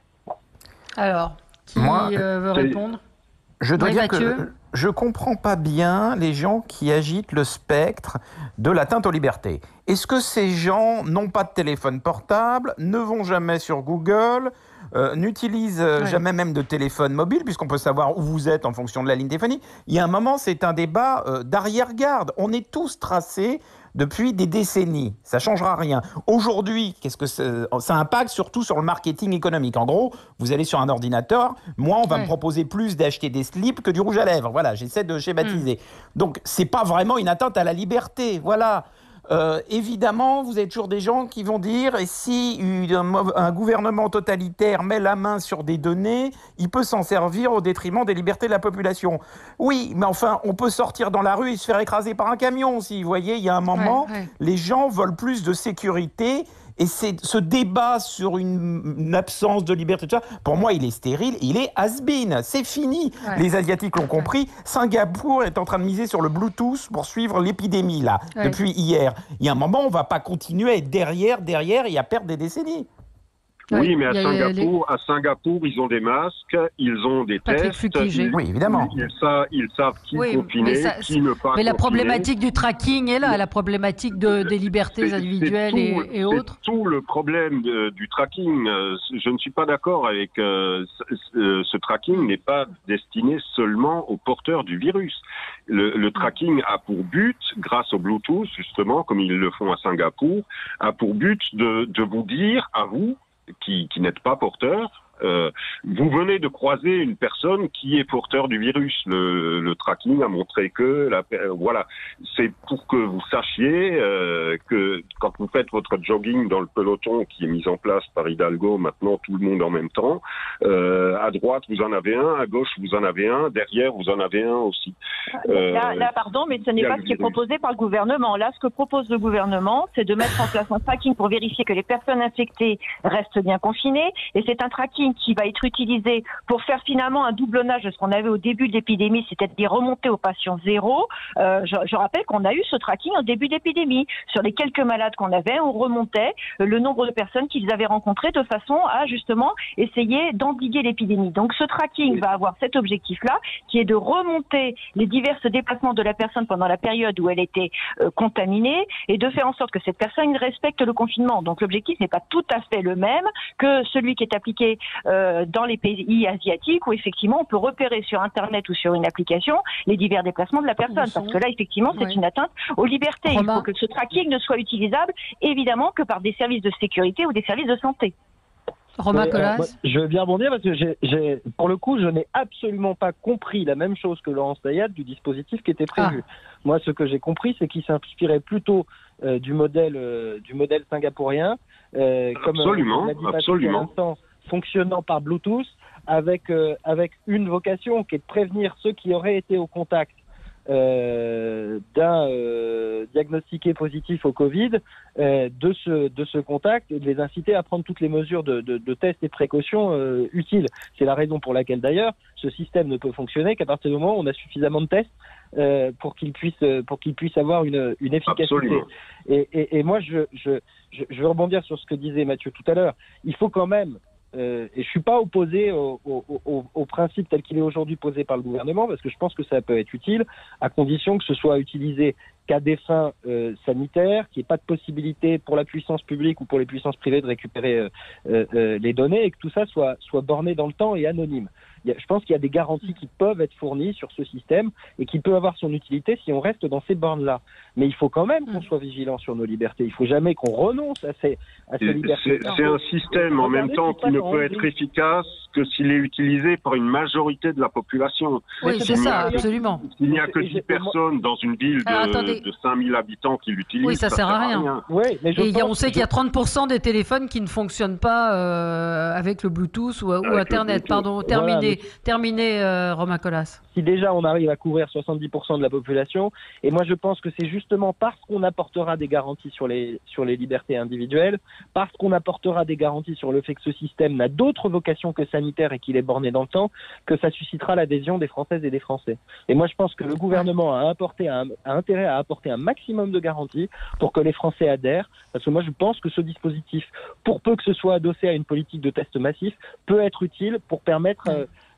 Alors. Qui veut répondre ? Je dois dire que je ne comprends pas bien les gens qui agitent le spectre de l'atteinte aux libertés. Est-ce que ces gens n'ont pas de téléphone portable, ne vont jamais sur Google, n'utilisent jamais même de téléphone mobile, puisqu'on peut savoir où vous êtes en fonction de la ligne téléphonique? Il y a un moment, c'est un débat d'arrière-garde. On est tous tracés depuis des décennies. Ça ne changera rien. Aujourd'hui, qu'est-ce que ça impacte surtout sur le marketing économique. En gros, vous allez sur un ordinateur, moi, on va me proposer plus d'acheter des slips que du rouge à lèvres. Voilà, j'essaie de schématiser. Donc, ce n'est pas vraiment une atteinte à la liberté. Voilà. Évidemment, vous avez toujours des gens qui vont dire et si un gouvernement totalitaire met la main sur des données, il peut s'en servir au détriment des libertés de la population. Oui, mais enfin, on peut sortir dans la rue et se faire écraser par un camion aussi. Vous voyez, il y a un moment, les gens veulent plus de sécurité. Et ce débat sur une absence de liberté, pour moi, il est stérile, il est has-been. C'est fini. Les Asiatiques l'ont compris. Singapour est en train de miser sur le Bluetooth pour suivre l'épidémie, là, depuis hier. Il y a un moment, on ne va pas continuer à être derrière et à perdre des décennies. Oui, mais à Singapour, ils ont des masques, ils ont des tests. Oui, évidemment. Ils savent qui confiner, qui ne pas confiner. Mais la problématique du tracking est là, la problématique des libertés individuelles et autres. C'est tout le problème du tracking. Je ne suis pas d'accord avec ce tracking n'est pas destiné seulement aux porteurs du virus. Le tracking a pour but, grâce au Bluetooth, justement, comme ils le font à Singapour, a pour but de vous dire, à vous, qui n'êtes pas porteur, Vous venez de croiser une personne qui est porteur du virus. Le tracking a montré que, voilà, c'est pour que vous sachiez que quand vous faites votre jogging dans le peloton qui est mis en place par Hidalgo, maintenant tout le monde en même temps, à droite vous en avez un, à gauche vous en avez un, derrière vous en avez un aussi. Là, pardon, mais ce n'est pas ce qui est proposé par le gouvernement. Là, ce que propose le gouvernement, c'est de mettre en place un tracking pour vérifier que les personnes infectées restent bien confinées. Et c'est un tracking qui va être utilisé pour faire finalement un doublonnage de ce qu'on avait au début de l'épidémie, c'est-à-dire remonter aux patients zéro. Je rappelle qu'on a eu ce tracking au début de l'épidémie. Sur les quelques malades qu'on avait, on remontait le nombre de personnes qu'ils avaient rencontrées de façon à justement essayer d'endiguer l'épidémie. Donc ce tracking va avoir cet objectif-là, qui est de remonter les divers déplacements de la personne pendant la période où elle était contaminée et de faire en sorte que cette personne respecte le confinement. Donc l'objectif n'est pas tout à fait le même que celui qui est appliqué dans les pays asiatiques où effectivement on peut repérer sur Internet ou sur une application les divers déplacements de la personne. Parce que là effectivement c'est une atteinte aux libertés. Il faut que ce tracking ne soit utilisable évidemment que par des services de sécurité ou des services de santé. Romain Colas. Je veux bien rebondir parce que pour le coup, je n'ai absolument pas compris la même chose que Laurence Dayat du dispositif qui était prévu. Moi, ce que j'ai compris, c'est qu'il s'inspirait plutôt du modèle singapourien, comme on l'a dit Patrick à l'instant, fonctionnant par Bluetooth, avec une vocation qui est de prévenir ceux qui auraient été au contact d'un diagnostiqué positif au Covid de ce contact et de les inciter à prendre toutes les mesures de tests et précautions utiles. C'est la raison pour laquelle d'ailleurs ce système ne peut fonctionner qu'à partir du moment où on a suffisamment de tests pour qu'il puisse avoir une efficacité. Et moi je veux rebondir sur ce que disait Mathieu tout à l'heure. Il faut quand même et je suis pas opposé au principe tel qu'il est aujourd'hui posé par le gouvernement parce que je pense que ça peut être utile à condition que ce soit utilisé qu'à des fins sanitaires, qu'il n'y ait pas de possibilité pour la puissance publique ou pour les puissances privées de récupérer les données et que tout ça soit borné dans le temps et anonyme. Je pense qu'il y a des garanties qui peuvent être fournies sur ce système et qui peut avoir son utilité si on reste dans ces bornes-là. Mais il faut quand même qu'on soit vigilant sur nos libertés. Il ne faut jamais qu'on renonce à ces libertés. C'est un système en même temps qui ne peut être efficace que s'il est utilisé par une majorité de la population. Oui, c'est ça, absolument. Il n'y a que 10 personnes dans une ville de 5000 habitants qui l'utilisent. Oui, ça sert à rien. Oui, mais on sait qu'il y a 30% des téléphones qui ne fonctionnent pas avec le Bluetooth ou Internet. Pardon, terminé, Romain Colas. Si déjà on arrive à couvrir 70% de la population, et moi je pense que c'est justement parce qu'on apportera des garanties sur les libertés individuelles, parce qu'on apportera des garanties sur le fait que ce système n'a d'autre vocation que sanitaire et qu'il est borné dans le temps, que ça suscitera l'adhésion des Françaises et des Français. Et moi je pense que le gouvernement a intérêt à apporter un maximum de garanties pour que les Français adhèrent, parce que moi je pense que ce dispositif, pour peu que ce soit adossé à une politique de tests massifs, peut être utile pour permettre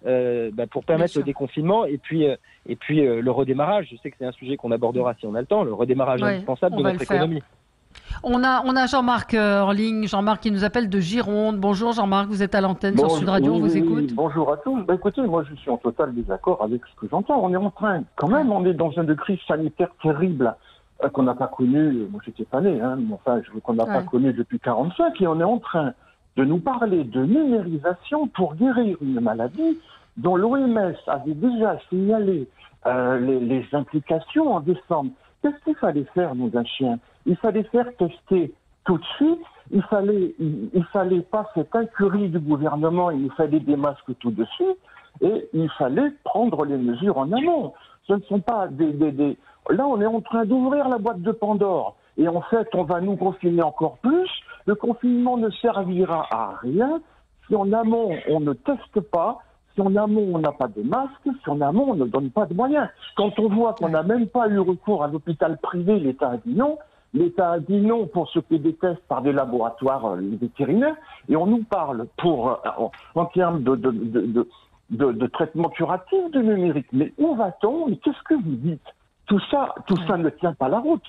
le déconfinement et puis le redémarrage. Je sais que c'est un sujet qu'on abordera si on a le temps, le redémarrage indispensable de notre économie. On a Jean-Marc en ligne, Jean-Marc qui nous appelle de Gironde. Bonjour Jean-Marc, vous êtes à l'antenne sur Sud Radio, on vous écoute. Bonjour à tous. Écoutez, moi je suis en total désaccord avec ce que j'entends. On est dans une crise sanitaire terrible qu'on n'a pas connue, moi j'étais pas né, qu'on n'a pas connue depuis 1945 et on est en train de nous parler de numérisation pour guérir une maladie dont l'OMS avait déjà signalé les implications en décembre. Qu'est-ce qu'il fallait faire, nous, d'un chien? Il fallait faire tester tout de suite. Il fallait pas cette incurie du gouvernement. Il nous fallait des masques tout de suite. Et il fallait prendre les mesures en amont. Ce ne sont pas des... Là, on est en train d'ouvrir la boîte de Pandore. Et en fait, on va nous confiner encore plus. Le confinement ne servira à rien si en amont, on ne teste pas, si en amont, on n'a pas de masque, si en amont, on ne donne pas de moyens. Quand on voit qu'on n'a même pas eu recours à l'hôpital privé, l'État a dit non. L'État a dit non pour ce qui est des tests par des laboratoires vétérinaires. Et on nous parle en termes de traitement curatif de numérique. Mais où va-t-on et qu'est-ce que vous dites? Tout ça ne tient pas la route.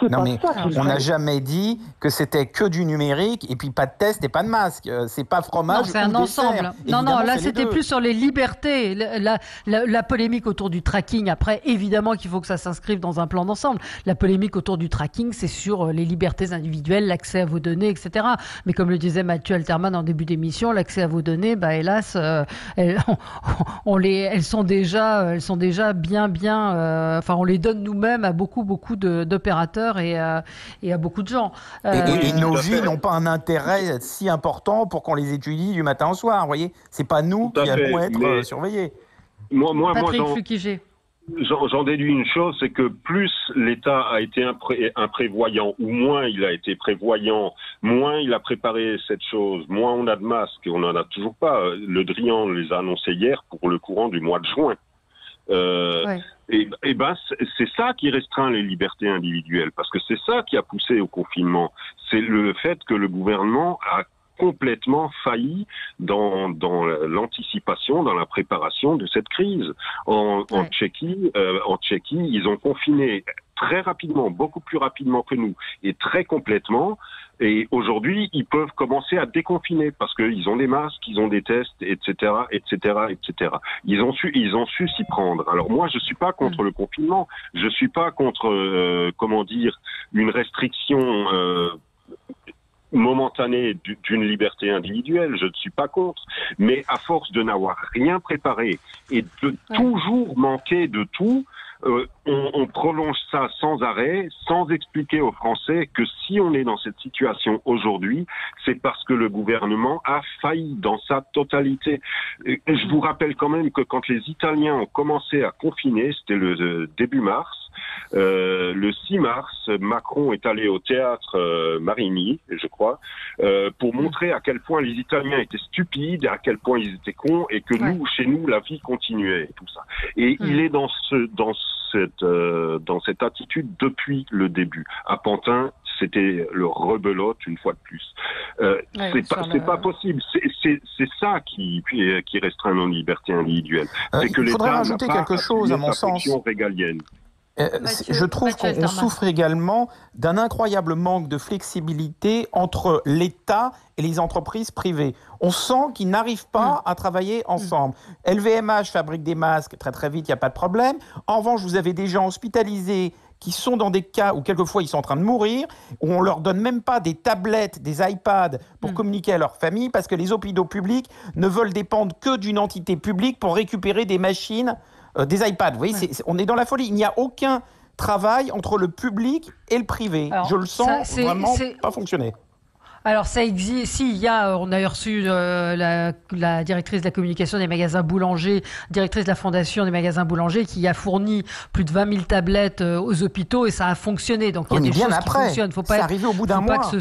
Non, mais on n'a jamais dit que c'était que du numérique et puis pas de test et pas de masque. C'est pas fromage. Non, c'est un ensemble. Non, là c'était plus sur les libertés. La polémique autour du tracking, après, évidemment qu'il faut que ça s'inscrive dans un plan d'ensemble. La polémique autour du tracking, c'est sur les libertés individuelles, l'accès à vos données, etc. Mais comme le disait Mathieu Alterman en début d'émission, l'accès à vos données, hélas, elles sont déjà bien. Enfin, on les donne nous-mêmes à beaucoup d'opérateurs et à beaucoup de gens. Et nos vies n'ont pas un intérêt si important pour qu'on les étudie du matin au soir. Vous voyez, c'est pas nous qui allons être surveillés. Patrick Fukigé. J'en déduis une chose, c'est que plus l'État a été imprévoyant, ou moins il a été prévoyant, moins il a préparé cette chose, moins on a de masques, on n'en a toujours pas. Le Drian les a annoncés hier pour le courant du mois de juin. C'est ça qui restreint les libertés individuelles, parce que c'est ça qui a poussé au confinement. C'est le fait que le gouvernement a complètement failli dans l'anticipation, dans la préparation de cette crise. En Tchéquie, ils ont confiné très rapidement, beaucoup plus rapidement que nous, et très complètement. Et aujourd'hui, ils peuvent commencer à déconfiner parce qu'ils ont des masques, ils ont des tests, etc., etc., etc. Ils ont su s'y prendre. Alors moi, je suis pas contre le confinement. Je suis pas contre, une restriction momentanée d'une liberté individuelle. Je ne suis pas contre. Mais à force de n'avoir rien préparé et de toujours manquer de tout, on prolonge ça sans arrêt, sans expliquer aux Français que si on est dans cette situation aujourd'hui, c'est parce que le gouvernement a failli dans sa totalité. Et je vous rappelle quand même que quand les Italiens ont commencé à confiner, c'était le début mars, le 6 mars, Macron est allé au théâtre Marigny, je crois, pour montrer à quel point les Italiens étaient stupides, à quel point ils étaient cons, et que nous, chez nous, la vie continuait et tout ça. Et il est dans cette attitude depuis le début. À Pantin, c'était le rebelote une fois de plus. C'est pas possible. C'est ça qui restreint nos libertés individuelles. C'est que il faudrait rajouter quelque chose, à mon sens. Régalienne. Je trouve qu'on souffre également d'un incroyable manque de flexibilité entre l'État et les entreprises privées. On sent qu'ils n'arrivent pas à travailler ensemble. LVMH fabrique des masques très très vite, il n'y a pas de problème. En revanche, vous avez des gens hospitalisés qui sont dans des cas où quelquefois ils sont en train de mourir, où on leur donne même pas des tablettes, des iPads pour communiquer à leur famille, parce que les hôpitaux publics ne veulent dépendre que d'une entité publique pour récupérer des machines, des iPads. Vous voyez, on est dans la folie. Il n'y a aucun travail entre le public et le privé. Alors, je le sens vraiment pas fonctionner. Alors ça existe, on a reçu la directrice de la communication des magasins boulangers, directrice de la fondation des magasins boulangers, qui a fourni plus de 20 000 tablettes aux hôpitaux et ça a fonctionné. Donc il y a des choses qui fonctionnent. Faut pas arrivé au bout d'un mois.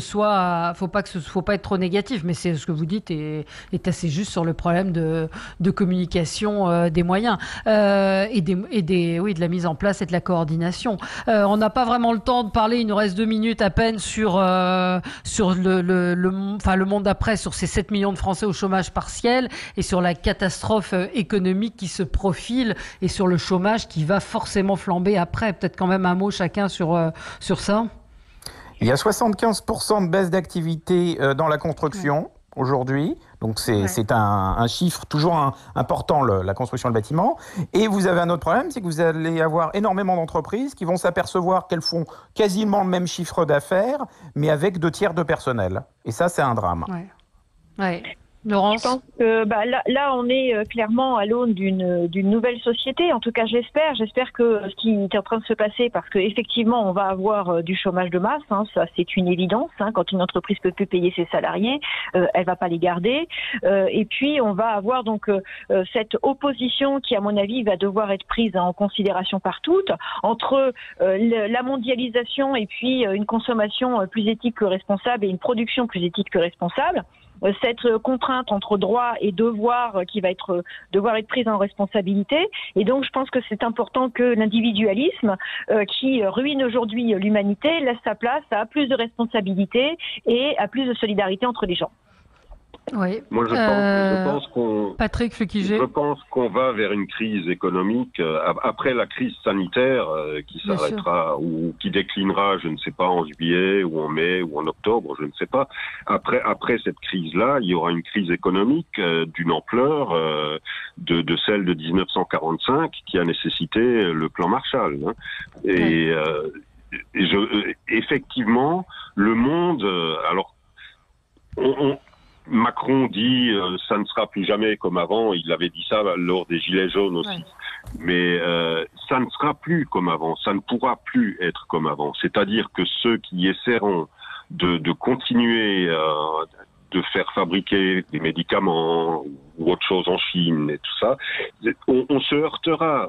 Faut pas être trop négatif, mais c'est ce que vous dites est assez juste sur le problème de communication des moyens de la mise en place et de la coordination. On n'a pas vraiment le temps de parler. Il nous reste 2 minutes à peine sur le monde d'après, sur ces 7 millions de Français au chômage partiel et sur la catastrophe économique qui se profile et sur le chômage qui va forcément flamber après. Peut-être quand même un mot chacun sur ça. Il y a 75% de baisse d'activité dans la construction aujourd'hui. Donc c'est un chiffre toujours important, la construction et le bâtiment. Et vous avez un autre problème, c'est que vous allez avoir énormément d'entreprises qui vont s'apercevoir qu'elles font quasiment le même chiffre d'affaires, mais avec 2/3 de personnel. Et ça, c'est un drame. Ouais. Laurence ? Je pense que là, on est clairement à l'aune d'une nouvelle société. En tout cas, j'espère. J'espère que ce qui est en train de se passer, parce que effectivement, on va avoir du chômage de masse. Ça, c'est une évidence. Quand une entreprise peut plus payer ses salariés, elle va pas les garder. Et puis, on va avoir donc cette opposition qui, à mon avis, va devoir être prise en considération par toutes entre la mondialisation et puis une consommation plus éthique que responsable et une production plus éthique que responsable. Cette contrainte entre droit et devoir qui va devoir être prise en responsabilité. Et donc, je pense que c'est important que l'individualisme qui ruine aujourd'hui l'humanité laisse sa place à plus de responsabilité et à plus de solidarité entre les gens. Oui. Moi, je pense qu'on. Patrick Flukiger. Je pense qu'on va vers une crise économique après la crise sanitaire qui s'arrêtera ou qui déclinera, je ne sais pas, en juillet ou en mai ou en octobre, je ne sais pas. Après cette crise-là, il y aura une crise économique d'une ampleur de celle de 1945 qui a nécessité le plan Marshall. Hein. Et effectivement, le monde. Alors, Macron dit ça ne sera plus jamais comme avant. Il avait dit ça lors des Gilets jaunes aussi. Ouais. Mais ça ne sera plus comme avant. Ça ne pourra plus être comme avant. C'est-à-dire que ceux qui essaieront de continuer de faire fabriquer des médicaments ou autre chose en Chine et tout ça, on se heurtera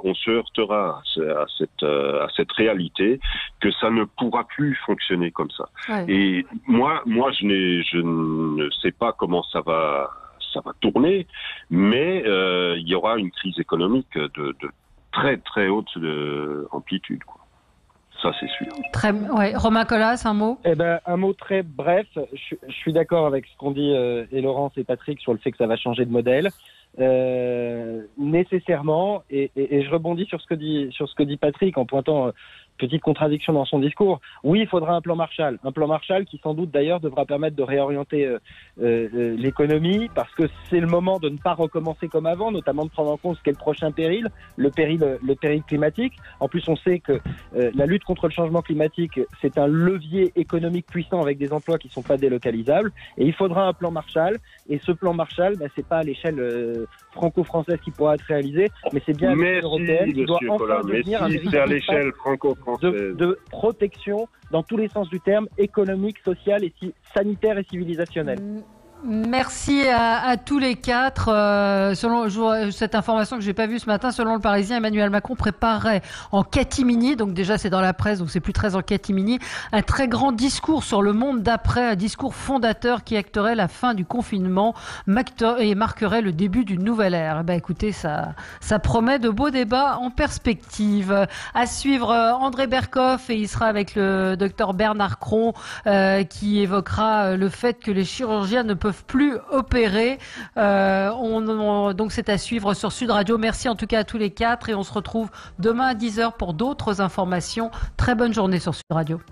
à cette réalité que ça ne pourra plus fonctionner comme ça. Ouais. Et moi je ne sais pas comment ça va tourner, mais il y aura une crise économique de très très haute amplitude, quoi. Ça, c'est sûr. Ouais. Romain Colas, un mot? Un mot très bref. Je suis d'accord avec ce qu'ont dit et Laurence et Patrick sur le fait que ça va changer de modèle. Nécessairement, et je rebondis sur ce que dit Patrick en pointant petite contradiction dans son discours. Oui, il faudra un plan Marshall qui sans doute d'ailleurs devra permettre de réorienter l'économie, parce que c'est le moment de ne pas recommencer comme avant, notamment de prendre en compte ce qu'est le prochain péril, le péril climatique. En plus, on sait que la lutte contre le changement climatique, c'est un levier économique puissant avec des emplois qui ne sont pas délocalisables, et il faudra un plan Marshall, et ce plan Marshall, c'est pas à l'échelle franco-française qui pourra être réalisé, mais c'est bien à l'échelle européenne qui doit enfin devenir un c'est à l'échelle franco-française de protection dans tous les sens du terme, économique, social, et sanitaire et civilisationnel. Merci à tous les quatre. Selon cette information que j'ai pas vue ce matin, selon le Parisien, Emmanuel Macron préparerait en catimini, donc déjà c'est dans la presse, donc c'est plus très en catimini, un très grand discours sur le monde d'après, un discours fondateur qui acterait la fin du confinement et marquerait le début d'une nouvelle ère. Écoutez, ça promet de beaux débats en perspective. À suivre André Berkoff, et il sera avec le docteur Bernard Cron qui évoquera le fait que les chirurgiens ne peuvent plus opérer. Donc c'est à suivre sur Sud Radio. Merci en tout cas à tous les quatre, et on se retrouve demain à 10h pour d'autres informations. Très bonne journée sur Sud Radio.